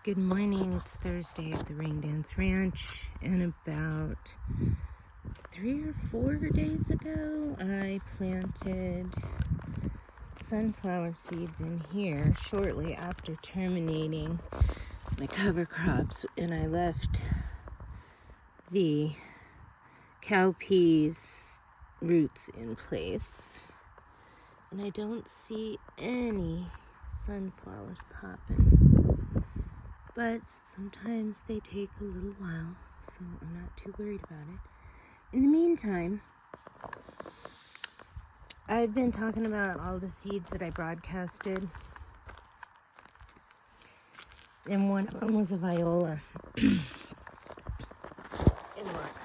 Good morning. It's Thursday at the Rain Dance Ranch, and about 3 or 4 days ago, I planted sunflower seeds in here shortly after terminating my cover crops, and I left the cowpeas roots in place, and I don't see any sunflowers popping. But sometimes they take a little while, so I'm not too worried about it. In the meantime, I've been talking about all the seeds that I broadcasted, and one of them was a viola. And look,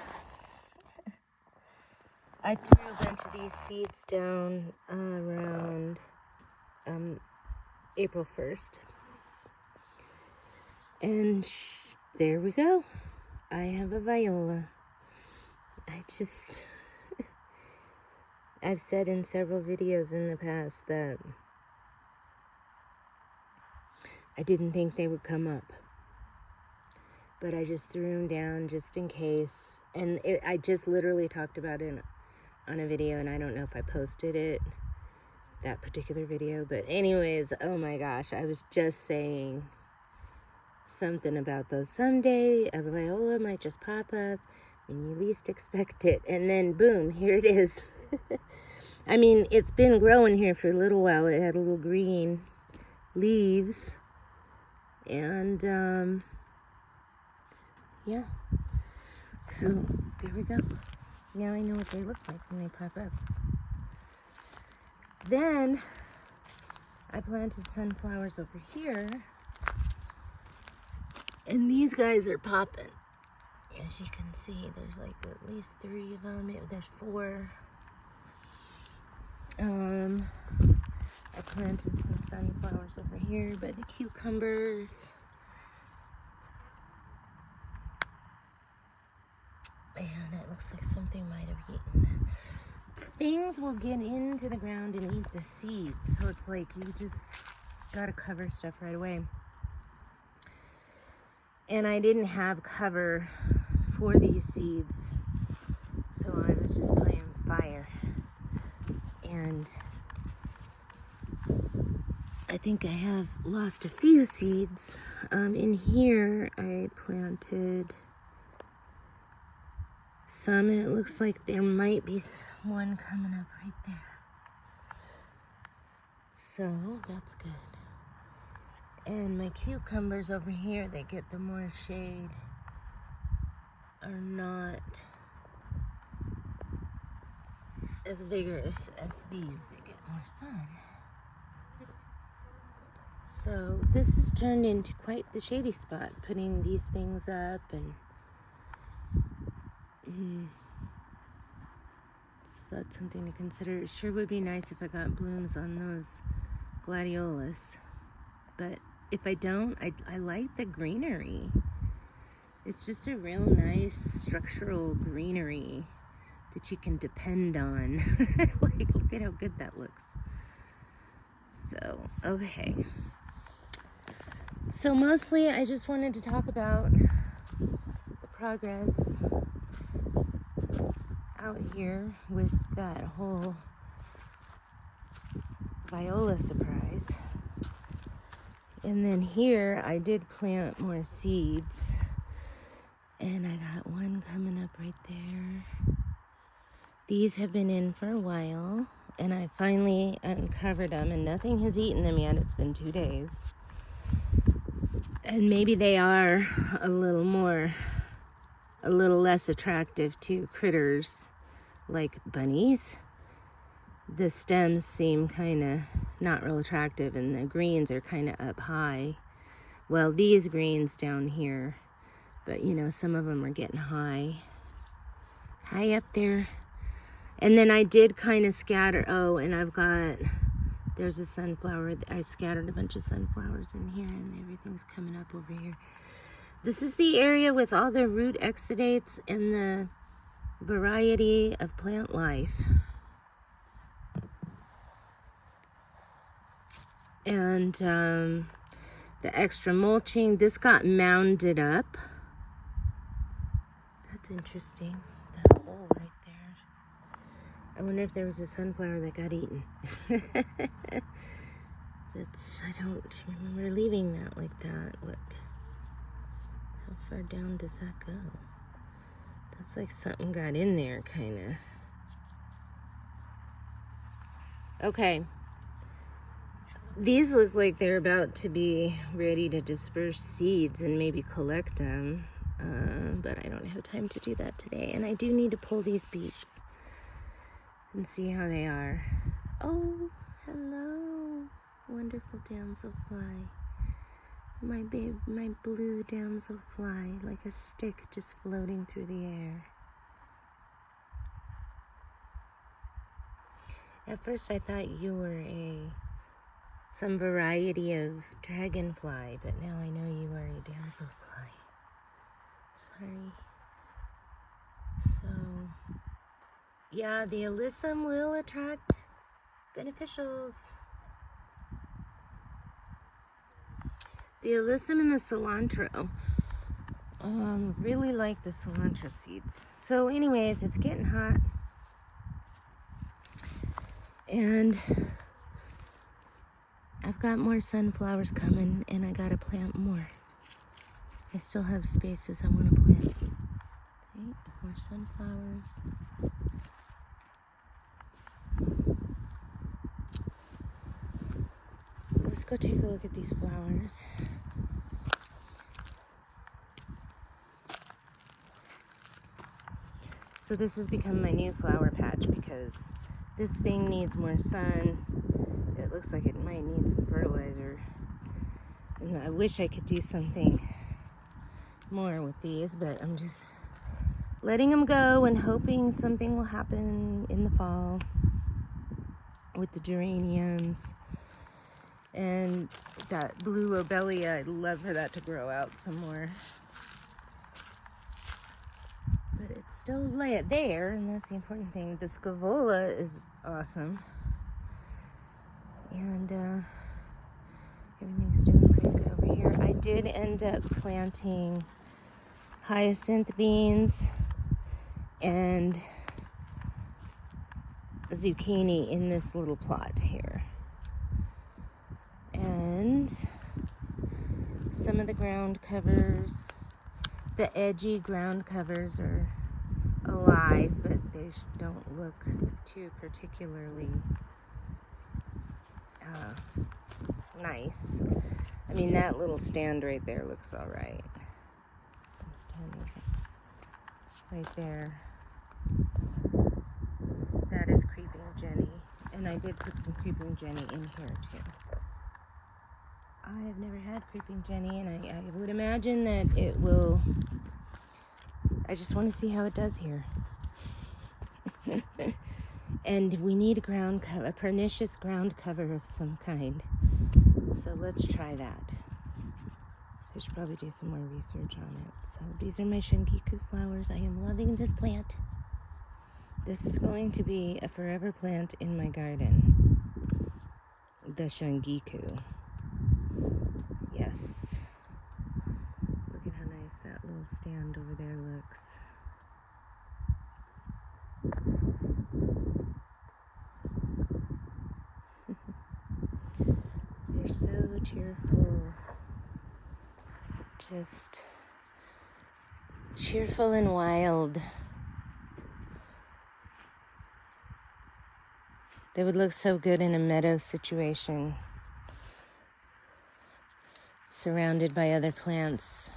I threw a bunch of these seeds down around April 1st. And there we go. I have a viola. I've said in several videos in the past that I didn't think they would come up. But I just threw them down just in case. And I just literally talked about it on a video, and I don't know if I posted it, that particular video. But anyways, oh my gosh, I was just saying something about those. Someday a viola might just pop up when you least expect it, and then boom, here it is. I mean, it's been growing here for a little while. It had little green leaves, and yeah, so there we go. Now I know what they look like when they pop up. Then I planted sunflowers over here, and these guys are popping. As you can see, there's like at least 3 of them. There's 4. I planted some sunflowers over here, but the cucumbers, man, it looks like something might have eaten them. Things will get into the ground and eat the seeds, so it's like you just gotta cover stuff right away. And I didn't have cover for these seeds, so I was just playing fire. And I think I have lost a few seeds. In here I planted some, and it looks like there might be one coming up right there. So that's good. And my cucumbers over here, they get the more shade, are not as vigorous as these. They get more sun. So this has turned into quite the shady spot, putting these things up, and so that's something to consider. It sure would be nice if I got blooms on those gladiolas, but if I don't, I like the greenery. It's just a real nice structural greenery that you can depend on. Like, look at how good that looks. So, okay. So mostly I just wanted to talk about the progress out here with that whole viola surprise. And then here I did plant more seeds, and I got one coming up right there. These have been in for a while, and I finally uncovered them, and nothing has eaten them yet. It's been 2 days. And maybe they are a little less attractive to critters like bunnies. The stems seem kind of not real attractive, and the greens are kind of up high. Well, these greens down here, but you know, some of them are getting high up there. And then I did kind of scatter, and there's a sunflower. I scattered a bunch of sunflowers in here, and everything's coming up over here. This is the area with all the root exudates and the variety of plant life. And the extra mulching. This got mounded up. That's interesting. That hole right there. I wonder if there was a sunflower that got eaten. I don't remember leaving that like that. Look. How far down does that go? That's like something got in there, kind of. Okay. These look like they're about to be ready to disperse seeds and maybe collect them. But I don't have time to do that today. And I do need to pull these beets and see how they are. Oh, hello, wonderful damselfly. My blue damselfly, like a stick just floating through the air. At first I thought you were some variety of dragonfly, but now I know you are a damselfly. Sorry. So, yeah, the alyssum will attract beneficials. The alyssum and the cilantro. Really like the cilantro seeds. So anyways, it's getting hot. And I've got more sunflowers coming, and I gotta plant more. I still have spaces I want to plant. Okay, more sunflowers. Let's go take a look at these flowers. So this has become my new flower patch because this thing needs more sun. It looks like it might need some fertilizer. And I wish I could do something more with these, but I'm just letting them go and hoping something will happen in the fall with the geraniums. And that blue lobelia, I'd love for that to grow out some more. But it's still there, and that's the important thing. The scaevola is awesome. And everything's doing pretty good over here. I did end up planting hyacinth beans and zucchini in this little plot here. And some of the ground covers, the edgy ground covers are alive, but they don't look too particularly nice. I mean, that little stand right there looks all right. I'm standing right there. That is creeping Jenny. And I did put some creeping Jenny in here too. I have never had creeping Jenny, and I would imagine that it will. I just want to see how it does here. And we need a pernicious ground cover of some kind. So let's try that. I should probably do some more research on it. So these are my shungiku flowers. I am loving this plant. This is going to be a forever plant in my garden. The shungiku. Yes. Look at how nice that little stand over there looks. They're so cheerful. Just cheerful and wild. They would look so good in a meadow situation, surrounded by other plants.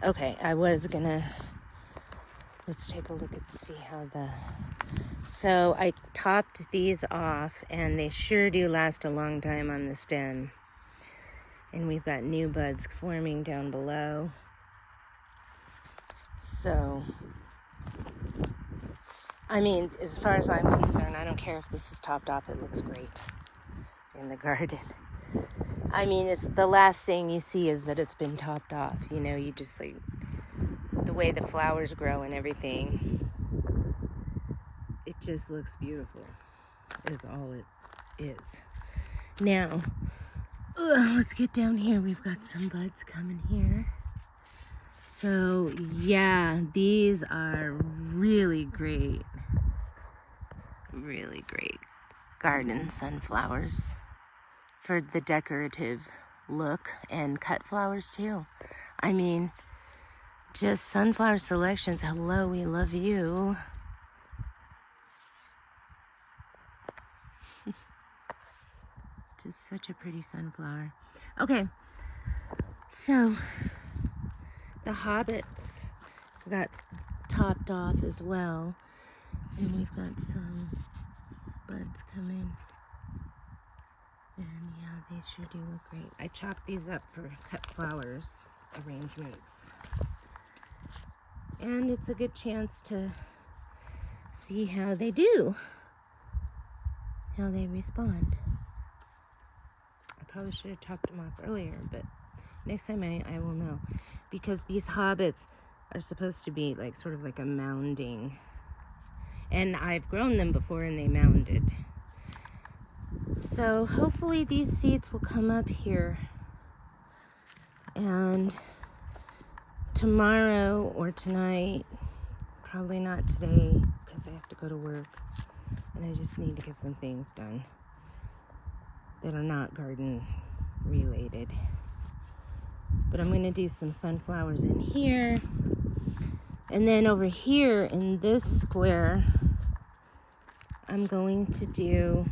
Okay, let's take a look and see how so I topped these off, and they sure do last a long time on the stem. And we've got new buds forming down below. So, I mean, as far as I'm concerned, I don't care if this is topped off. It looks great in the garden. I mean, it's the last thing you see is that it's been topped off. You know, you just like the way the flowers grow and everything. It just looks beautiful. is all it is. Now, let's get down here. We've got some buds coming here. So yeah, these are really great garden sunflowers for the decorative look, and cut flowers too. I mean, just Sunflower Selections. Hello, we love you. Just such a pretty sunflower. Okay, so the hobbits got topped off as well, and we've got some buds coming, and yeah, they sure do look great. I chopped these up for cut flowers arrangements, and it's a good chance to see how they do, how they respond. I probably should have chopped them off earlier, but next time I will know, because these hobbits are supposed to be like sort of like a mounding, and I've grown them before and they mounded. So hopefully these seeds will come up here, and tomorrow or tonight, probably not today because I have to go to work and I just need to get some things done that are not garden related. But I'm going to do some sunflowers in here. And then over here in this square, I'm going to do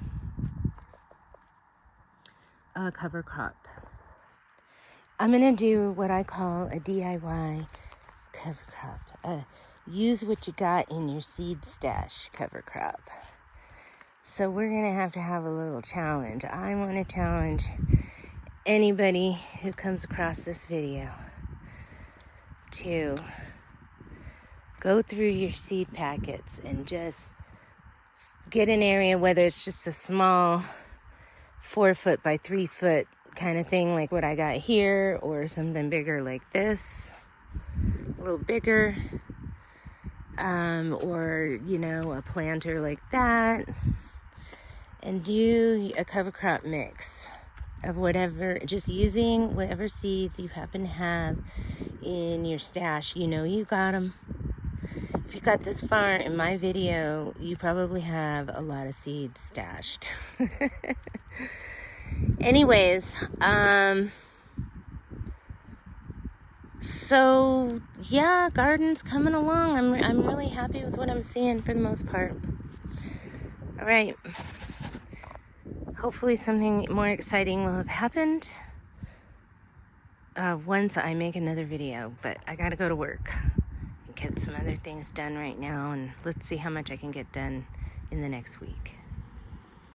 a cover crop. I'm going to do what I call a DIY cover crop. Use what you got in your seed stash cover crop. So we're going to have a little challenge. I want to challenge anybody who comes across this video to go through your seed packets and just get an area, whether it's just a small 4 foot by 3 foot kind of thing like what I got here, or something bigger like this, a little bigger, or you know, a planter like that, and do a cover crop mix of whatever, just using whatever seeds you happen to have in your stash. You know you got them. If you got this far in my video, you probably have a lot of seeds stashed. Anyways, so yeah, garden's coming along. I'm really happy with what I'm seeing for the most part. All right. Hopefully something more exciting will have happened once I make another video, but I gotta go to work and get some other things done right now, and let's see how much I can get done in the next week.